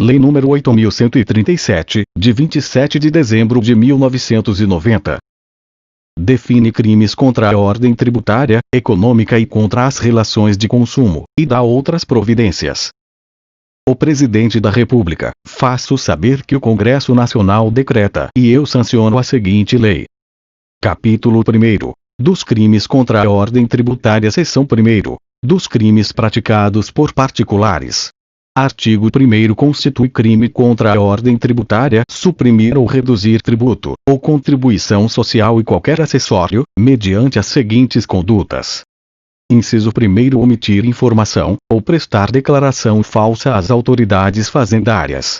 Lei nº 8.137, de 27 de dezembro de 1990. Define crimes contra a ordem tributária, econômica e contra as relações de consumo, e dá outras providências. O Presidente da República, faço saber que o Congresso Nacional decreta e eu sanciono a seguinte lei. Capítulo 1º. Dos crimes contra a ordem tributária. Seção 1º. Dos crimes praticados por particulares. Artigo 1º. Constitui crime contra a ordem tributária suprimir ou reduzir tributo, ou contribuição social e qualquer acessório, mediante as seguintes condutas. Inciso 1º. Omitir informação, ou prestar declaração falsa às autoridades fazendárias.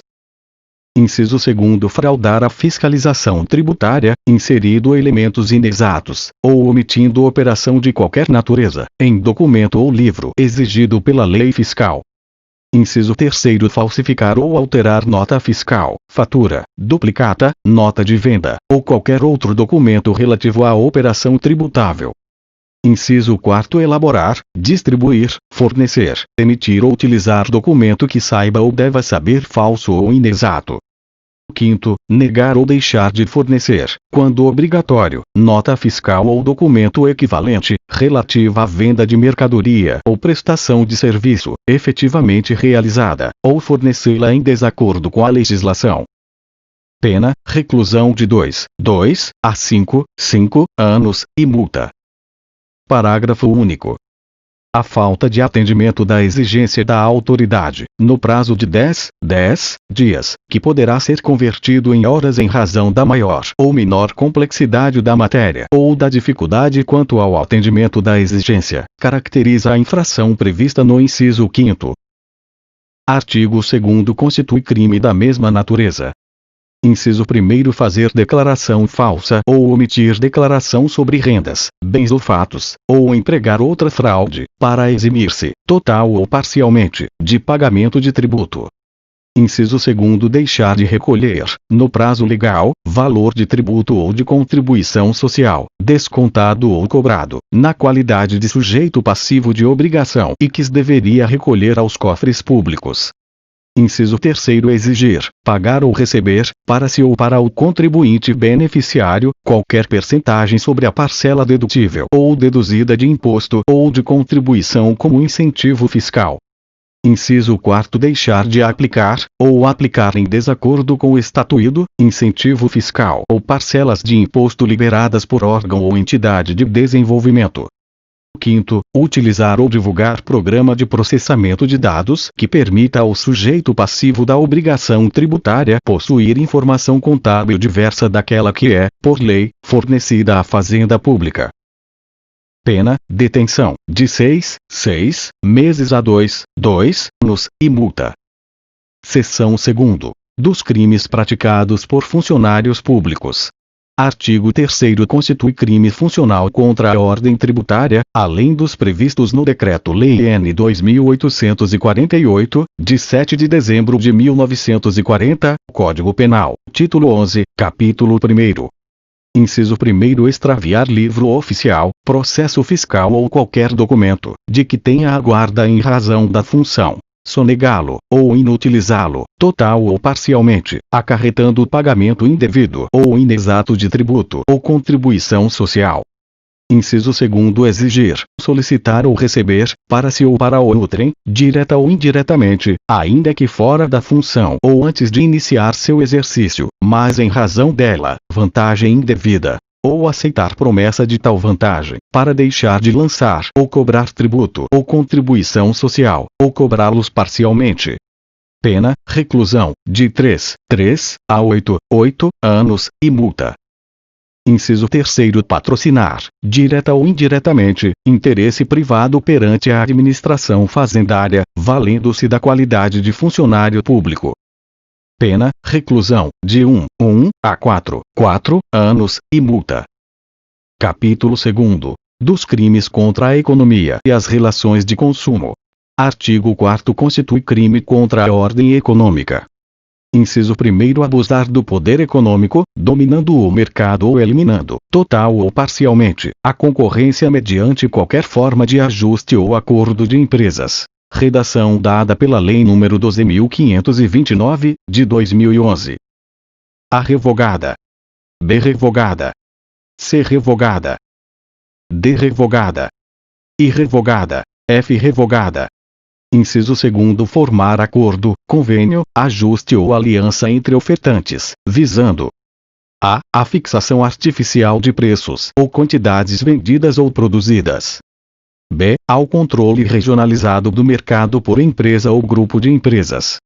Inciso 2º. Fraudar a fiscalização tributária, inserido elementos inexatos, ou omitindo operação de qualquer natureza, em documento ou livro exigido pela lei fiscal. Inciso 3º. Falsificar ou alterar nota fiscal, fatura, duplicata, nota de venda, ou qualquer outro documento relativo à operação tributável. Inciso 4º. Elaborar, distribuir, fornecer, emitir ou utilizar documento que saiba ou deva saber falso ou inexato. 5º. Negar ou deixar de fornecer, quando obrigatório, nota fiscal ou documento equivalente, relativa à venda de mercadoria ou prestação de serviço, efetivamente realizada, ou fornecê-la em desacordo com a legislação. Pena, reclusão de 2 a 5 anos, e multa. Parágrafo único. A falta de atendimento da exigência da autoridade, no prazo de 10 dias, que poderá ser convertido em horas em razão da maior ou menor complexidade da matéria ou da dificuldade quanto ao atendimento da exigência, caracteriza a infração prevista no inciso 5º. Artigo 2º. Constitui crime da mesma natureza. Inciso 1º. Fazer declaração falsa ou omitir declaração sobre rendas, bens ou fatos, ou empregar outra fraude, para eximir-se, total ou parcialmente, de pagamento de tributo. Inciso 2º. Deixar de recolher, no prazo legal, valor de tributo ou de contribuição social, descontado ou cobrado, na qualidade de sujeito passivo de obrigação e que deveria recolher aos cofres públicos. Inciso 3º. Exigir, pagar ou receber, para si ou para o contribuinte beneficiário, qualquer percentagem sobre a parcela dedutível ou deduzida de imposto ou de contribuição como incentivo fiscal. Inciso 4º. Deixar de aplicar, ou aplicar em desacordo com o estatuído, incentivo fiscal ou parcelas de imposto liberadas por órgão ou entidade de desenvolvimento. 5º. Utilizar ou divulgar programa de processamento de dados que permita ao sujeito passivo da obrigação tributária possuir informação contábil diversa daquela que é, por lei, fornecida à fazenda pública. Pena, detenção, de 6 meses a 2 anos, e multa. Seção 2º. Dos crimes praticados por funcionários públicos. Artigo 3º. Constitui crime funcional contra a ordem tributária, além dos previstos no Decreto-Lei N. 2848, de 7 de dezembro de 1940, Código Penal, Título 11, Capítulo 1º. Inciso 1º. Extraviar livro oficial, processo fiscal ou qualquer documento, de que tenha a guarda em razão da função. Sonegá-lo, ou inutilizá-lo, total ou parcialmente, acarretando o pagamento indevido ou inexato de tributo ou contribuição social. Inciso 2º. Exigir, solicitar ou receber, para si ou para outrem, direta ou indiretamente, ainda que fora da função ou antes de iniciar seu exercício, mas em razão dela, vantagem indevida, ou aceitar promessa de tal vantagem, para deixar de lançar ou cobrar tributo ou contribuição social, ou cobrá-los parcialmente. Pena, reclusão, de 3 a 8 anos, e multa. Inciso 3º. Patrocinar, direta ou indiretamente, interesse privado perante a administração fazendária, valendo-se da qualidade de funcionário público. Pena, reclusão, de 1 a 4 anos, e multa. Capítulo 2º. Dos crimes contra a economia e as relações de consumo. Artigo 4º. Constitui crime contra a ordem econômica. Inciso 1º. Abusar do poder econômico, dominando o mercado ou eliminando, total ou parcialmente, a concorrência mediante qualquer forma de ajuste ou acordo de empresas. Redação dada pela Lei nº 12.529, de 2011. A. Revogada. B. Revogada. C. Revogada. D. Revogada. I. Revogada. F. Revogada. Inciso 2º. Formar acordo, convênio, ajuste ou aliança entre ofertantes, visando a fixação artificial de preços ou quantidades vendidas ou produzidas. B. Ao controle regionalizado do mercado por empresa ou grupo de empresas.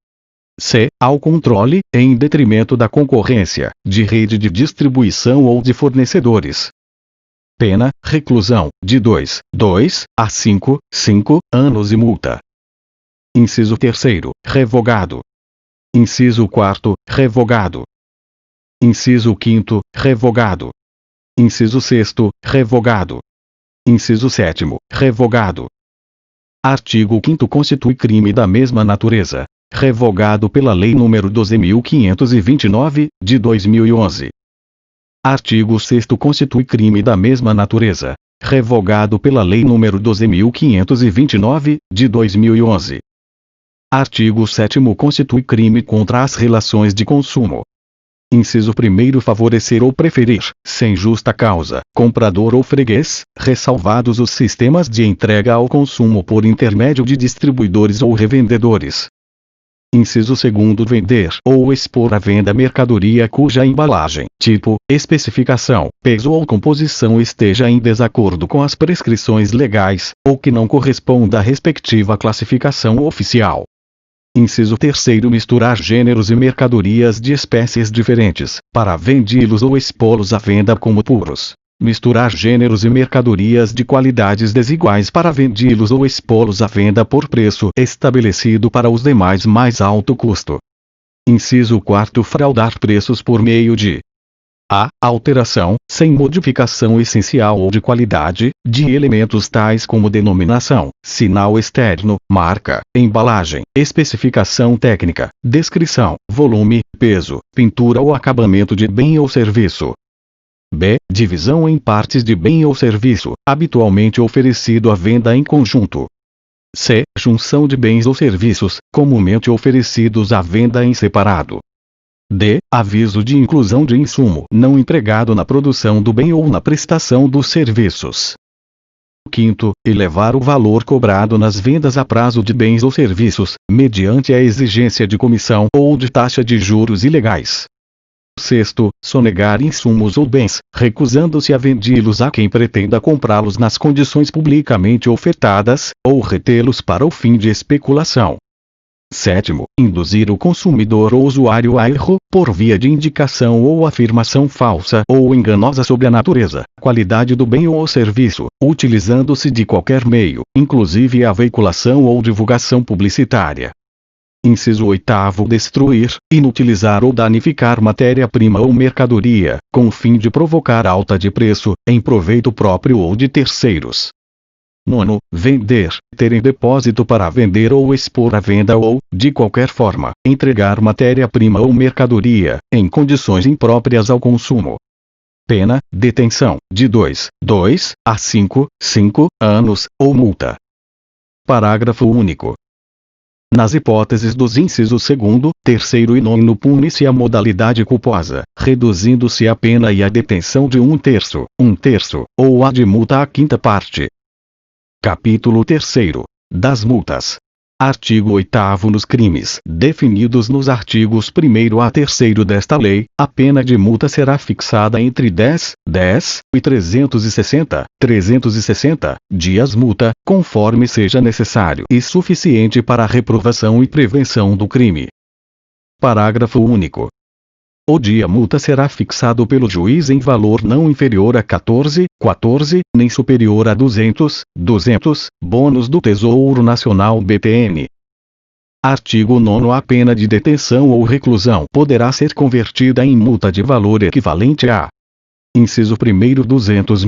C. Ao controle, em detrimento da concorrência, de rede de distribuição ou de fornecedores. Pena, reclusão, de 2 a 5 anos e multa. Inciso 3º. Revogado. Inciso 4º. Revogado. Inciso 5º. Revogado. Inciso 6º. Revogado. Inciso 7º. Revogado. Artigo 5º. Constitui crime da mesma natureza, revogado pela Lei nº 12.529, de 2011. Artigo 6º. Constitui crime da mesma natureza, revogado pela Lei nº 12.529, de 2011. Artigo 7º. Constitui crime contra as relações de consumo. Inciso 1º. Favorecer ou preferir, sem justa causa, comprador ou freguês, ressalvados os sistemas de entrega ao consumo por intermédio de distribuidores ou revendedores. Inciso 2º. Vender ou expor à venda mercadoria cuja embalagem, tipo, especificação, peso ou composição esteja em desacordo com as prescrições legais, ou que não corresponda à respectiva classificação oficial. Inciso 3º. Misturar gêneros e mercadorias de espécies diferentes, para vendi-los ou expô-los à venda como puros. Misturar gêneros e mercadorias de qualidades desiguais para vendi-los ou expô-los à venda por preço estabelecido para os demais mais alto custo. Inciso 4º. Fraudar preços por meio de a. Alteração, sem modificação essencial ou de qualidade, de elementos tais como denominação, sinal externo, marca, embalagem, especificação técnica, descrição, volume, peso, pintura ou acabamento de bem ou serviço. B. Divisão em partes de bem ou serviço, habitualmente oferecido à venda em conjunto. C. Junção de bens ou serviços, comumente oferecidos à venda em separado. D. Aviso de inclusão de insumo não empregado na produção do bem ou na prestação dos serviços. 5º. Elevar o valor cobrado nas vendas a prazo de bens ou serviços, mediante a exigência de comissão ou de taxa de juros ilegais. 6º. Sonegar insumos ou bens, recusando-se a vendi-los a quem pretenda comprá-los nas condições publicamente ofertadas, ou retê-los para o fim de especulação. 7º. Induzir o consumidor ou usuário a erro, por via de indicação ou afirmação falsa ou enganosa sobre a natureza, qualidade do bem ou serviço, utilizando-se de qualquer meio, inclusive a veiculação ou divulgação publicitária. Inciso 8º. Destruir, inutilizar ou danificar matéria-prima ou mercadoria, com o fim de provocar alta de preço, em proveito próprio ou de terceiros. 9º. Vender, ter em depósito para vender ou expor à venda ou, de qualquer forma, entregar matéria-prima ou mercadoria, em condições impróprias ao consumo. Pena, detenção, de 2 a 5 anos, ou multa. Parágrafo único. Nas hipóteses dos incisos 2º, 3º e 9º pune-se a modalidade culposa, reduzindo-se a pena e a detenção de 1/3, ou a de multa à quinta parte. Capítulo 3º. Das multas. Artigo 8º. Nos crimes definidos nos artigos 1º a 3º desta lei, a pena de multa será fixada entre 10 e 360 dias multa, conforme seja necessário e suficiente para a reprovação e prevenção do crime. Parágrafo único. O dia multa será fixado pelo juiz em valor não inferior a 14, nem superior a 200, bônus do Tesouro Nacional BTN. Artigo 9º. A pena de detenção ou reclusão poderá ser convertida em multa de valor equivalente a: inciso 1º, 200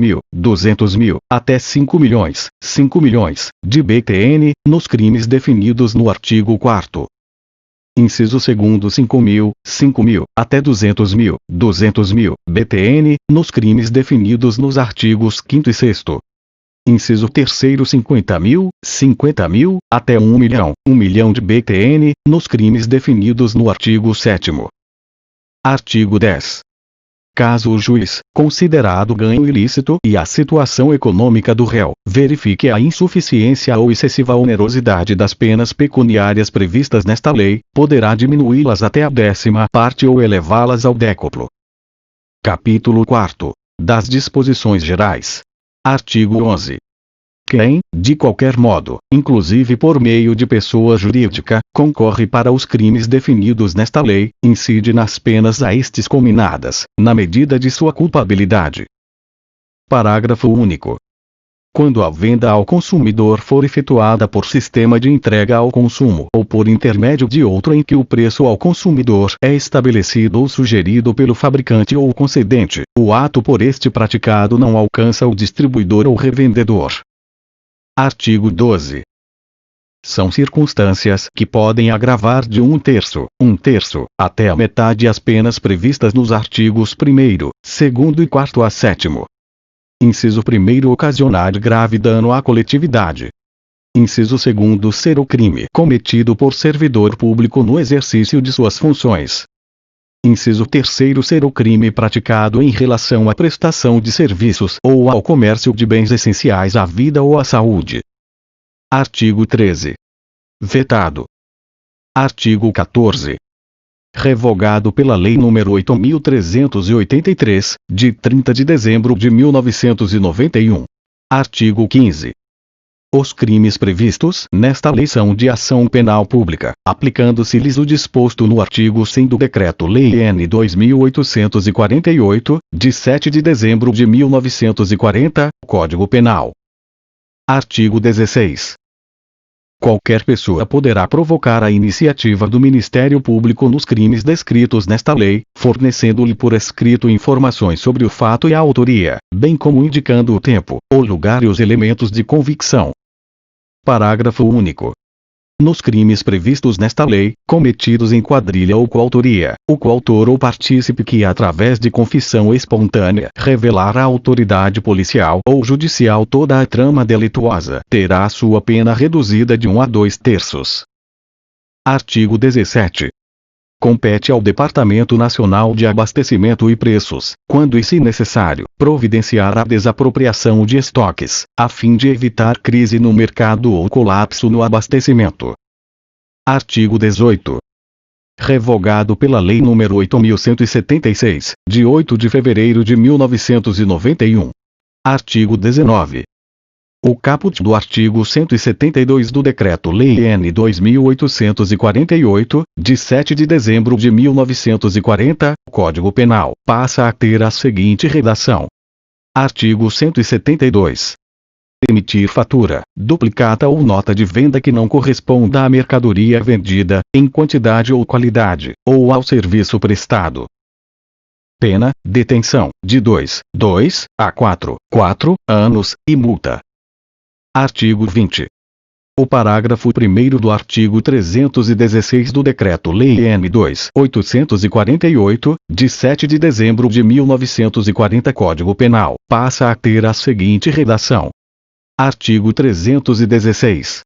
mil, até 5 milhões, de BTN, nos crimes definidos no artigo 4º. Inciso 2º, 5 mil, até 200 mil, BTN, nos crimes definidos nos artigos 5º e 6º. Inciso 3º 50 mil, até 1 milhão de BTN, nos crimes definidos no artigo 7º. Artigo 10. Caso o juiz, considerado ganho ilícito e a situação econômica do réu, verifique a insuficiência ou excessiva onerosidade das penas pecuniárias previstas nesta lei, poderá diminuí-las até a 10ª parte ou elevá-las ao décuplo. Capítulo 4. Das disposições gerais. Artigo 11. Quem, de qualquer modo, inclusive por meio de pessoa jurídica, concorre para os crimes definidos nesta lei, incide nas penas a estes cominadas, na medida de sua culpabilidade. Parágrafo único. Quando a venda ao consumidor for efetuada por sistema de entrega ao consumo ou por intermédio de outro em que o preço ao consumidor é estabelecido ou sugerido pelo fabricante ou concedente, o ato por este praticado não alcança o distribuidor ou revendedor. Artigo 12. São circunstâncias que podem agravar de 1/3, até a metade as penas previstas nos artigos 1º, 2º e 4º a 7º. Inciso 1º ocasionar grave dano à coletividade. Inciso 2º ser o crime cometido por servidor público no exercício de suas funções. Inciso 3º ser o crime praticado em relação à prestação de serviços ou ao comércio de bens essenciais à vida ou à saúde. Artigo 13. Vetado. Artigo 14. Revogado pela Lei nº 8.383, de 30 de dezembro de 1991. Artigo 15. Os crimes previstos nesta lei são de ação penal pública, aplicando-se-lhes o disposto no artigo 100 do Decreto-Lei N. 2848, de 7 de dezembro de 1940, Código Penal. Artigo 16. Qualquer pessoa poderá provocar a iniciativa do Ministério Público nos crimes descritos nesta lei, fornecendo-lhe por escrito informações sobre o fato e a autoria, bem como indicando o tempo, o lugar e os elementos de convicção. Parágrafo único. Nos crimes previstos nesta lei, cometidos em quadrilha ou coautoria, o coautor ou partícipe que, através de confissão espontânea, revelar à autoridade policial ou judicial toda a trama delituosa, terá sua pena reduzida de 1 a 2/3. Artigo 17. Compete ao Departamento Nacional de Abastecimento e Preços, quando e se necessário, providenciar a desapropriação de estoques, a fim de evitar crise no mercado ou colapso no abastecimento. Artigo 18. Revogado pela Lei nº 8.176, de 8 de fevereiro de 1991. Artigo 19. O caput do artigo 172 do Decreto-Lei N. 2848, de 7 de dezembro de 1940, Código Penal, passa a ter a seguinte redação. Artigo 172. Emitir fatura, duplicata ou nota de venda que não corresponda à mercadoria vendida, em quantidade ou qualidade, ou ao serviço prestado. Pena, detenção, de 2 a 4 anos, e multa. Artigo 20. O parágrafo 1º do artigo 316 do Decreto-Lei N. 2848, de 7 de dezembro de 1940 Código Penal, passa a ter a seguinte redação. Artigo 316.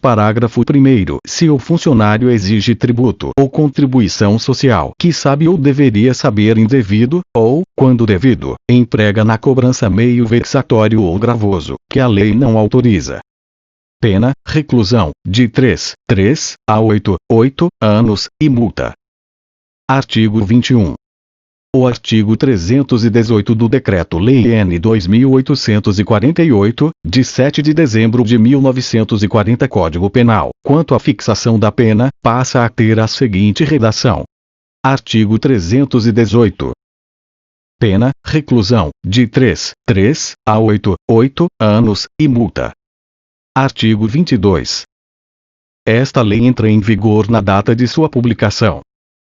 Parágrafo 1º. Se o funcionário exige tributo ou contribuição social que sabe ou deveria saber indevido, ou, quando devido, emprega na cobrança meio vexatório ou gravoso, que a lei não autoriza. Pena, reclusão, de 3 a 8 anos, e multa. Artigo 21. O artigo 318 do Decreto-Lei N. 2848, de 7 de dezembro de 1940 Código Penal, quanto à fixação da pena, passa a ter a seguinte redação. Artigo 318. Pena, reclusão, de 3 a 8 anos, e multa. Artigo 22. Esta lei entra em vigor na data de sua publicação.